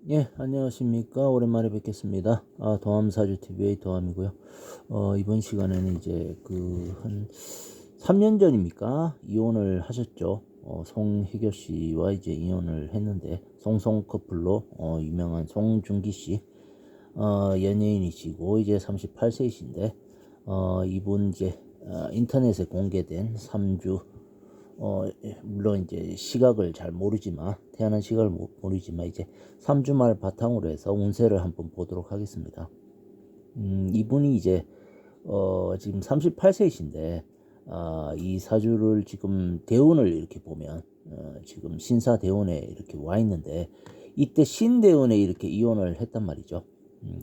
예, 안녕하십니까. 오랜만에 뵙겠습니다. 도함사주TV의 도함이고요. 이번 시간에는 이제 한 3년 전입니까? 이혼을 하셨죠. 송혜교 씨와 이제 이혼을 했는데, 송송 커플로, 유명한 송중기 씨, 연예인이시고, 이제 38세이신데, 이분 이제, 인터넷에 공개된 3주, 물론 이제 시각을 잘 모르지만 태어난 시각을 모르지만 이제 3주말 바탕으로 해서 운세를 한번 보도록 하겠습니다. 이분이 이제 지금 38세이신데 이 사주를 지금 대운을 이렇게 보면 지금 신사 대운에 이렇게 와 있는데 이때 신대운에 이렇게 이혼을 했단 말이죠.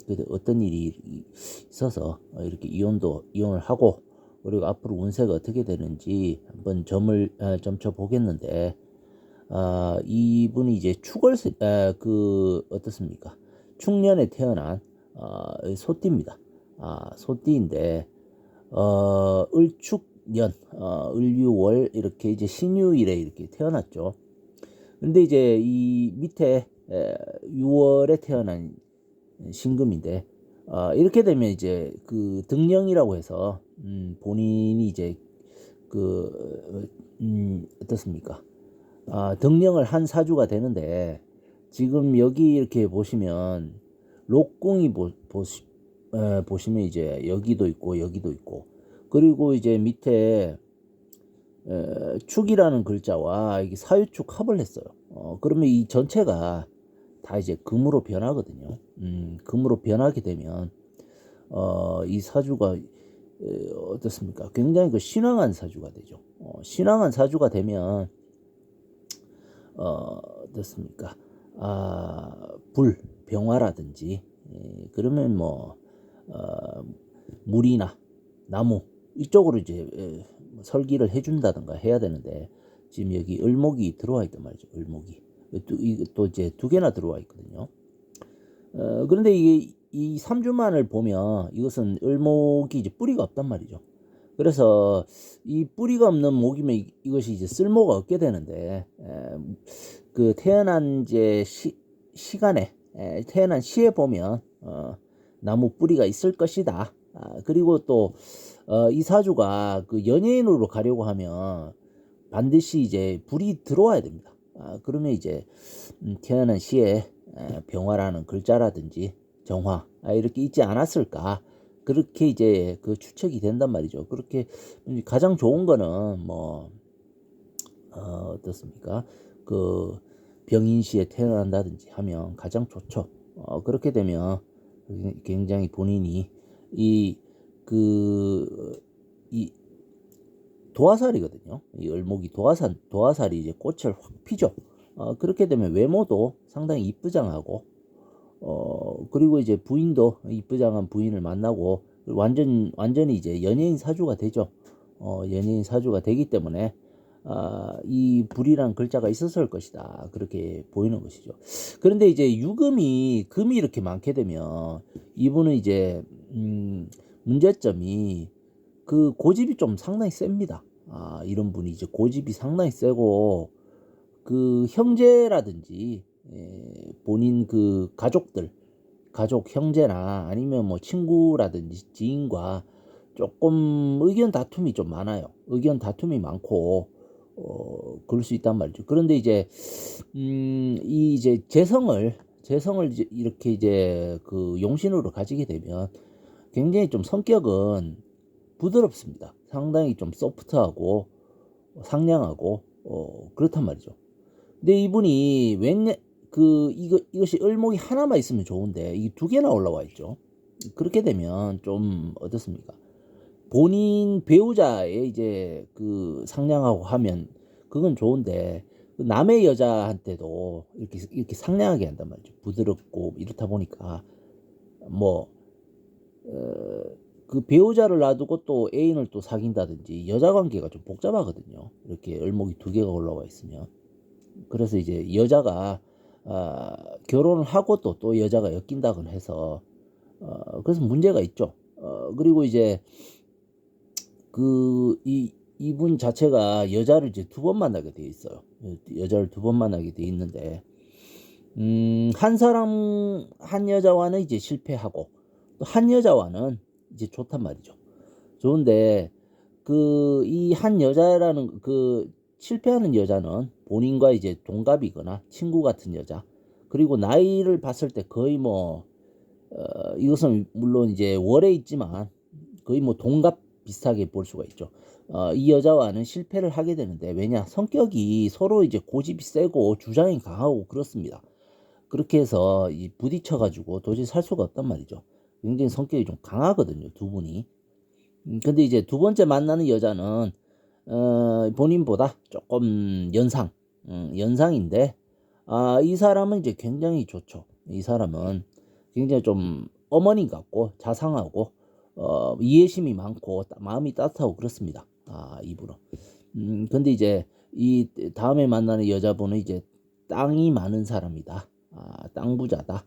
근데 어떤 일이 있어서 이렇게 이혼을 하고 그리고 앞으로 운세가 어떻게 되는지 한번 점쳐 보겠는데 이분이 이제 어떻습니까? 축년에 태어난 소띠입니다. 소띠인데 을축년 을유월 이렇게 이제 신유일에 이렇게 태어났죠. 근데 이제 이 밑에 6월에 태어난 신금인데 이렇게 되면 이제 그 등령이라고 해서 본인이 이제 어떻습니까? 등령을 한 사주가 되는데 지금 여기 이렇게 보시면 록궁이 보시면 이제 여기도 있고 여기도 있고 그리고 이제 밑에 축이라는 글자와 이게 사유축 합을 했어요. 그러면 이 전체가 다 이제 금으로 변하거든요. 금으로 변하게 되면 이 사주가 어떻습니까? 굉장히 그 신왕한 사주가 되죠. 신왕한 사주가 되면 어떻습니까? 병화라든지 그러면 물이나 나무 이쪽으로 이제 설기를 해준다든가 해야 되는데 지금 여기 을목이 들어와 있단 말이죠. 을목이 또 이제 두 개나 들어와 있거든요. 그런데 이게 이 3주만을 보면 이것은 을목이 이제 뿌리가 없단 말이죠. 그래서 이 뿌리가 없는 목이면 이것이 이제 쓸모가 없게 되는데 그 태어난 이제 시간에 태어난 시에 보면 나무 뿌리가 있을 것이다. 그리고 또 이 사주가 그 연예인으로 가려고 하면 반드시 이제 불이 들어와야 됩니다. 그러면 이제 태어난 시에 병화라는 글자라든지 정화 이렇게 있지 않았을까 그렇게 이제 그 추측이 된단 말이죠. 그렇게 가장 좋은 거는 어떻습니까? 그 병인시에 태어난다든지 하면 가장 좋죠. 그렇게 되면 굉장히 본인이 이 그 이 도화살이거든요. 이 을목이 도화살이 이제 꽃을 확 피죠. 그렇게 되면 외모도 상당히 이쁘장하고 그리고 이제 부인도 이쁘장한 부인을 만나고 완전히 이제 연예인 사주가 되죠. 연예인 사주가 되기 때문에 이 불이란 글자가 있었을 것이다. 그렇게 보이는 것이죠. 그런데 이제 금이 이렇게 많게 되면 이분은 이제 문제점이 그 고집이 좀 상당히 셉니다. 이런 분이 이제 고집이 상당히 세고 그 형제라든지 본인 그 가족 형제나 아니면 뭐 친구라든지 지인과 조금 의견 다툼이 좀 많아요. 의견 다툼이 많고 그럴 수 있단 말이죠. 그런데 이제 이 이제 재성을 이제 이렇게 이제 그 용신으로 가지게 되면 굉장히 좀 성격은 부드럽습니다. 상당히 좀 소프트하고 상냥하고 그렇단 말이죠. 근데 이분이 이것이 을목이 하나만 있으면 좋은데 이 두 개나 올라와 있죠. 그렇게 되면 좀 어떻습니까? 본인 배우자의 이제 그 상냥하고 하면 그건 좋은데 그 남의 여자한테도 이렇게 상냥하게 한단 말이죠. 부드럽고 이렇다 보니까 뭐 그 배우자를 놔두고 또 애인을 또 사귄다든지 여자 관계가 좀 복잡하거든요. 이렇게 을목이 두 개가 올라와 있으면. 그래서 이제 여자가 결혼을 하고 또 여자가 엮인다거나 해서 그래서 문제가 있죠. 그리고 이제 이분 자체가 여자를 이제 두 번 만나게 돼 있어요. 여자를 두 번 만나게 돼 있는데 한 사람 한 여자와는 이제 실패하고 또 한 여자와는 이제 좋단 말이죠. 좋은데 그 이 한 여자라는 그 실패하는 여자는 본인과 이제 동갑이거나 친구 같은 여자, 그리고 나이를 봤을 때 거의 뭐 이것은 물론 이제 월에 있지만 거의 뭐 동갑 비슷하게 볼 수가 있죠. 이 여자와는 실패를 하게 되는데, 왜냐? 성격이 서로 이제 고집이 세고 주장이 강하고 그렇습니다. 그렇게 해서 이 부딪혀가지고 도저히 살 수가 없단 말이죠. 굉장히 성격이 좀 강하거든요, 두 분이. 근데 이제 두 번째 만나는 여자는 본인보다 조금 연상인데, 이 사람은 이제 굉장히 좋죠. 이 사람은 굉장히 좀 어머니 같고 자상하고 이해심이 많고 마음이 따뜻하고 그렇습니다. 이분은. 근데 이제 이 다음에 만나는 여자분은 이제 땅이 많은 사람이다. 땅 부자다.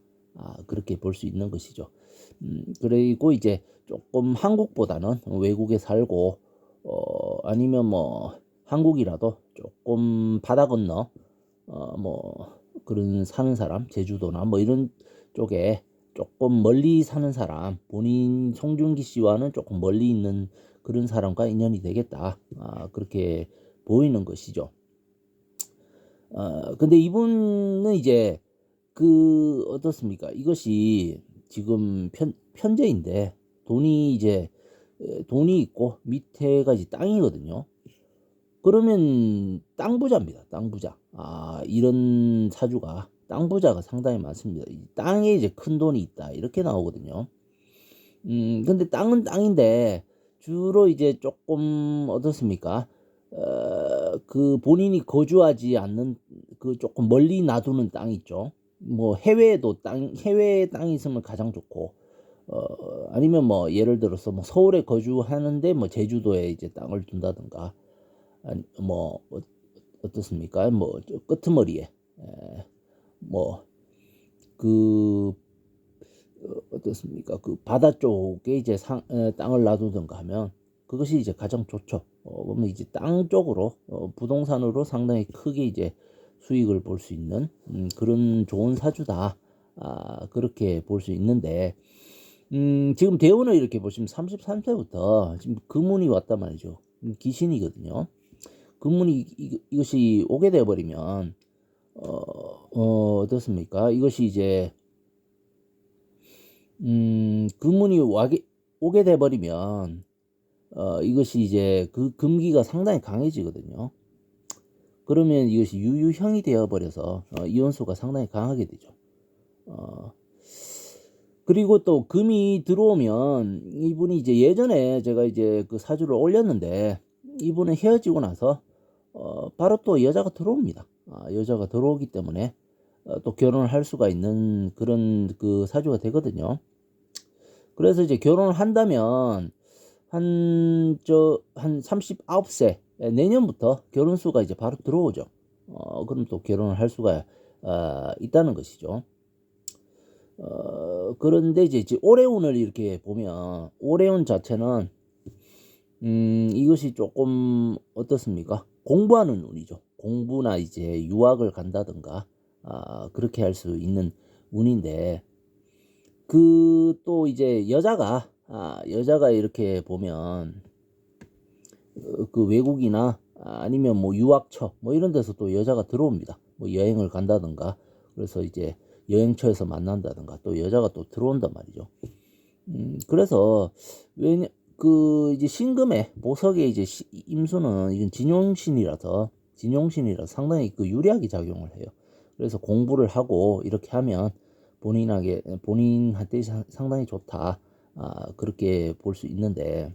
그렇게 볼 수 있는 것이죠. 그리고 이제 조금 한국보다는 외국에 살고 아니면 뭐 한국이라도 조금 바다 건너 뭐 그런 사는 사람, 제주도나 뭐 이런 쪽에 조금 멀리 사는 사람, 본인 송중기 씨와는 조금 멀리 있는 그런 사람과 인연이 되겠다. 그렇게 보이는 것이죠. 근데 이분은 이제 그 어떻습니까? 이것이 지금 편제인데 돈이 이제 돈이 있고 밑에가 이제 땅이거든요. 그러면 땅 부자입니다. 땅 부자. 이런 사주가 땅 부자가 상당히 많습니다. 이 땅에 이제 큰 돈이 있다 이렇게 나오거든요. 근데 땅은 땅인데 주로 이제 조금 어떻습니까? 그 본인이 거주하지 않는 그 조금 멀리 놔두는 땅 있죠. 뭐 해외에 땅이 있으면 가장 좋고, 아니면 뭐 예를 들어서 뭐 서울에 거주하는데 뭐 제주도에 이제 땅을 둔다든가, 아니 뭐 어떻습니까? 뭐 끄트머리에 뭐그 어떻습니까? 그 바다 쪽에 이제 땅을 놔두든가 하면 그것이 이제 가장 좋죠. 보면 이제 땅 쪽으로 부동산으로 상당히 크게 이제 수익을 볼 수 있는 그런 좋은 사주다. 그렇게 볼 수 있는데, 지금 대운을 이렇게 보시면 33세부터 지금 금운이 왔단 말이죠. 기신이거든요. 금운이 이것이 오게 되어 버리면 어떻습니까? 이것이 이제 금운이 오게 돼 버리면 이것이 이제 그 금기가 상당히 강해지거든요. 그러면 이것이 유유형이 되어 버려서 이혼수가 상당히 강하게 되죠. 그리고 또 금이 들어오면 이분이 이제 예전에 제가 이제 그 사주를 올렸는데, 이분은 헤어지고 나서 바로 또 여자가 들어옵니다. 여자가 들어오기 때문에 또 결혼을 할 수가 있는 그런 그 사주가 되거든요. 그래서 이제 결혼을 한다면 한 39세 내년부터 결혼수가 이제 바로 들어오죠. 그럼 또 결혼을 할 수가 있다는 것이죠. 그런데 이제 올해운을 이렇게 보면 올해운 자체는 이것이 조금 어떻습니까? 공부하는 운이죠. 공부나 이제 유학을 간다든가 그렇게 할 수 있는 운인데, 그 또 이제 여자가 이렇게 보면 그 외국이나 아니면 뭐 유학처 뭐 이런 데서 또 여자가 들어옵니다. 뭐 여행을 간다든가, 그래서 이제 여행처에서 만난다든가 또 여자가 또 들어온단 말이죠. 그래서 왜냐 그 이제 신금에 보석에 이제 임수는 이건 진용신이라서 상당히 그 유리하게 작용을 해요. 그래서 공부를 하고 이렇게 하면 본인한테 상당히 좋다. 그렇게 볼 수 있는데,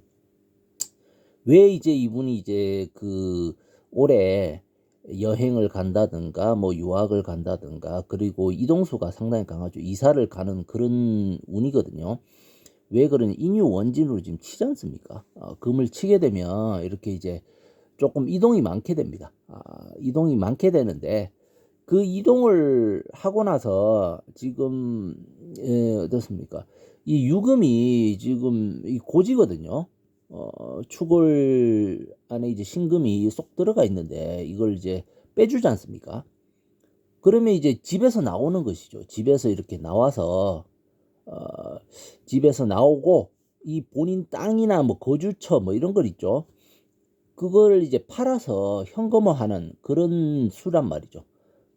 왜 이제 이분이 이제 그 올해 여행을 간다든가 뭐 유학을 간다든가, 그리고 이동수가 상당히 강하죠. 이사를 가는 그런 운이거든요. 왜 그러냐, 인유 원진으로 지금 치지 않습니까? 금을 치게 되면 이렇게 이제 조금 이동이 많게 됩니다. 이동이 많게 되는데, 그 이동을 하고 나서 지금 어떻습니까? 이 유금이 지금 이 고지거든요. 축을 안에 이제 신금이 쏙 들어가 있는데 이걸 이제 빼주지 않습니까? 그러면 이제 집에서 나오는 것이죠. 집에서 이렇게 나와서 집에서 나오고 이 본인 땅이나 뭐 거주처 뭐 이런 걸 있죠. 그걸 이제 팔아서 현금화하는 그런 수란 말이죠.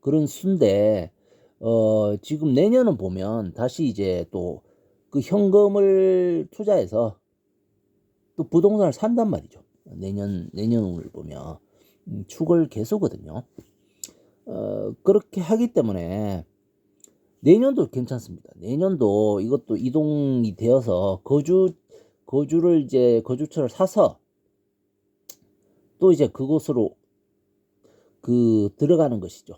그런 수인데 지금 내년은 보면 다시 이제 또 그 현금을 투자해서 또 부동산을 산단 말이죠. 내년을 보면 축을 계속거든요. 그렇게 하기 때문에 내년도 괜찮습니다. 내년도 이것도 이동이 되어서 거주를 이제 거주처를 사서 또 이제 그곳으로 들어가는 것이죠.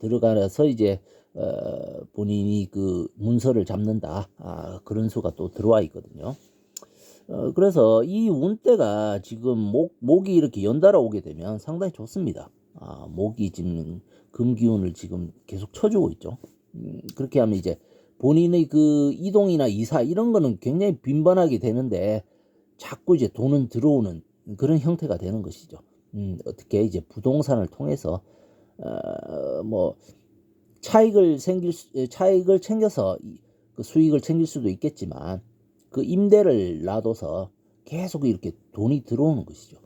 들어가서 이제 본인이 그 문서를 잡는다. 그런 수가 또 들어와 있거든요. 그래서 이 운대가 지금 목이 이렇게 연달아 오게 되면 상당히 좋습니다. 목이 지금 금기운을 지금 계속 쳐주고 있죠. 그렇게 하면 이제 본인의 그 이동이나 이사 이런 거는 굉장히 빈번하게 되는데 자꾸 이제 돈은 들어오는 그런 형태가 되는 것이죠. 어떻게 이제 부동산을 통해서 뭐 차익을 챙겨서 그 수익을 챙길 수도 있겠지만 그 임대를 놔둬서 계속 이렇게 돈이 들어오는 것이죠.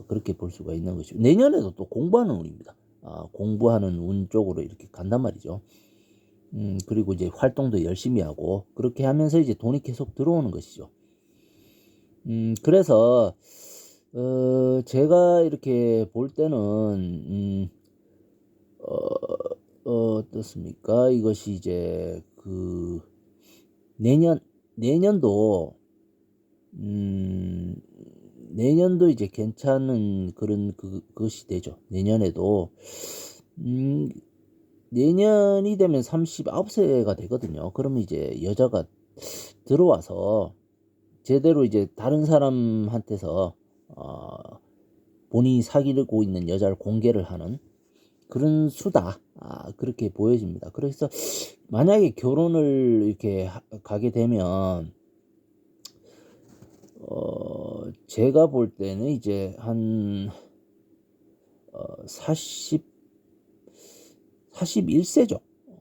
그렇게 볼 수가 있는 것이고 내년에도 또 공부하는 운입니다. 공부하는 운 쪽으로 이렇게 간단 말이죠. 그리고 이제 활동도 열심히 하고 그렇게 하면서 이제 돈이 계속 들어오는 것이죠. 그래서 제가 이렇게 볼 때는 어떻습니까? 이것이 이제 그 내년도 내년도 이제 괜찮은 그런 그것이 되죠. 내년에도 내년이 되면 39세가 되거든요. 그러면 이제 여자가 들어와서 제대로 이제 다른 사람한테서 본인이 사귀고 있는 여자를 공개를 하는 그런 수다. 그렇게 보여집니다. 그래서 만약에 결혼을 이렇게 가게 되면 제가 볼 때는 이제 한 41세죠.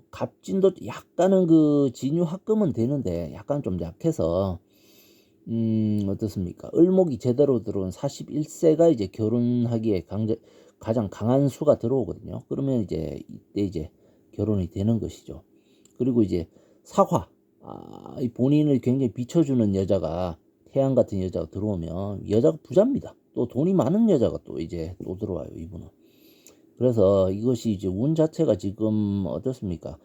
갑진도 약간은 그 진유합금은 되는데 약간 좀 약해서 어떻습니까? 을목이 제대로 들어온 41세가 이제 결혼하기에 가장 강한 수가 들어오거든요. 그러면 이제 이때 이제 결혼이 되는 것이죠. 그리고 이제 사화, 이 본인을 굉장히 비춰주는 여자가 태양 같은 여자가 들어오면 여자가 부자입니다. 또 돈이 많은 여자가 또 이제 또 들어와요, 이분은. 그래서 이것이 이제 운 자체가 지금 어떻습니까?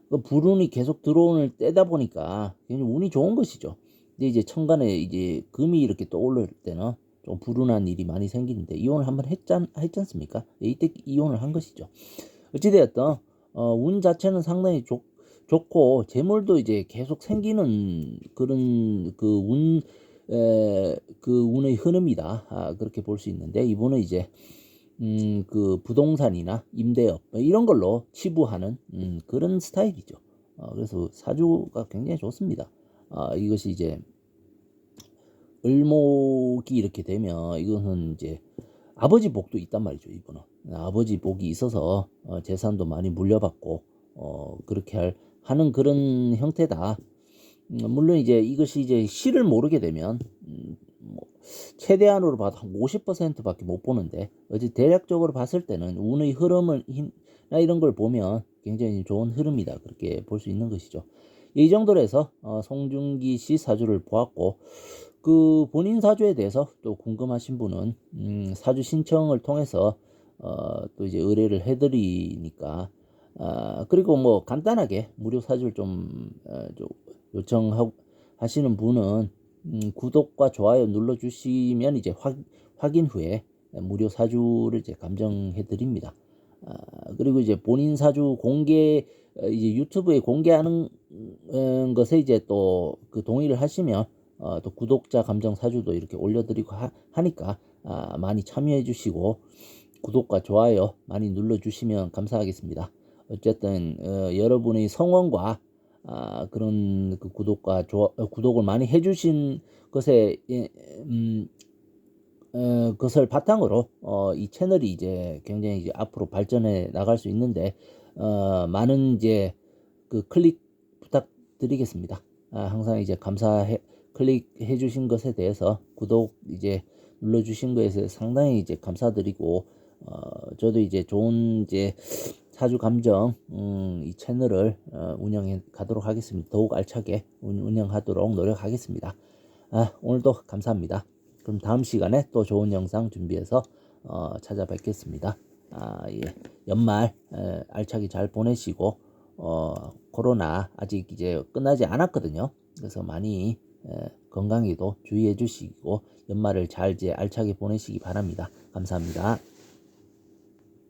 그 불운이 계속 들어오는 때다 보니까 굉장히 운이 좋은 것이죠. 근데 이제 천간에 이제 금이 이렇게 떠오를 때는 좀 불운한 일이 많이 생기는데 이혼을 한번 했지 않습니까? 이때 이혼을 한 것이죠. 어찌되었든 운 자체는 상당히 좋고 재물도 이제 계속 생기는 그런 그 운의 흐름이다. 그렇게 볼 수 있는데 이분은 이제 그 부동산이나 임대업 이런 걸로 치부하는 그런 스타일이죠. 그래서 사주가 굉장히 좋습니다. 이것이 이제 을목이 이렇게 되면 이것은 이제 아버지 복도 있단 말이죠. 이분은 아버지 복이 있어서 재산도 많이 물려받고 그렇게 하는 그런 형태다. 물론 이제 이것이 이제 실을 모르게 되면 뭐 최대한으로 봐도 한 50%밖에 못 보는데 어제 대략적으로 봤을 때는 운의 흐름을 이런 걸 보면 굉장히 좋은 흐름이다 그렇게 볼 수 있는 것이죠. 이 정도로 해서 송중기 씨 사주를 보았고 그 본인 사주에 대해서 또 궁금하신 분은 사주 신청을 통해서 또 이제 의뢰를 해드리니까 그리고 뭐 간단하게 무료 사주를 좀 요청하시는 분은 구독과 좋아요 눌러주시면 이제 확인 후에 무료 사주를 이제 감정해 드립니다. 그리고 이제 본인 사주 공개 이제 유튜브에 공개하는 것에 이제 또 그 동의를 하시면 또 구독자 감정 사주도 이렇게 올려드리고 하니까 많이 참여해 주시고 구독과 좋아요 많이 눌러주시면 감사하겠습니다. 어쨌든 여러분의 성원과 그런 그 구독을 많이 해주신 것에 것을 바탕으로 이 채널이 이제 굉장히 이제 앞으로 발전해 나갈 수 있는데 많은 이제 그 클릭 부탁드리겠습니다. 항상 이제 클릭해 주신 것에 대해서 구독 이제 눌러 주신 것에 상당히 이제 감사드리고, 저도 이제 좋은 이제 사주 감정 이 채널을 운영해 가도록 하겠습니다. 더욱 알차게 운영하도록 노력하겠습니다. 오늘도 감사합니다. 그럼 다음 시간에 또 좋은 영상 준비해서 찾아뵙겠습니다. 예. 연말 알차게 잘 보내시고, 코로나 아직 이제 끝나지 않았거든요. 그래서 많이 건강에도 주의해 주시고 연말을 잘 이제 알차게 보내시기 바랍니다. 감사합니다.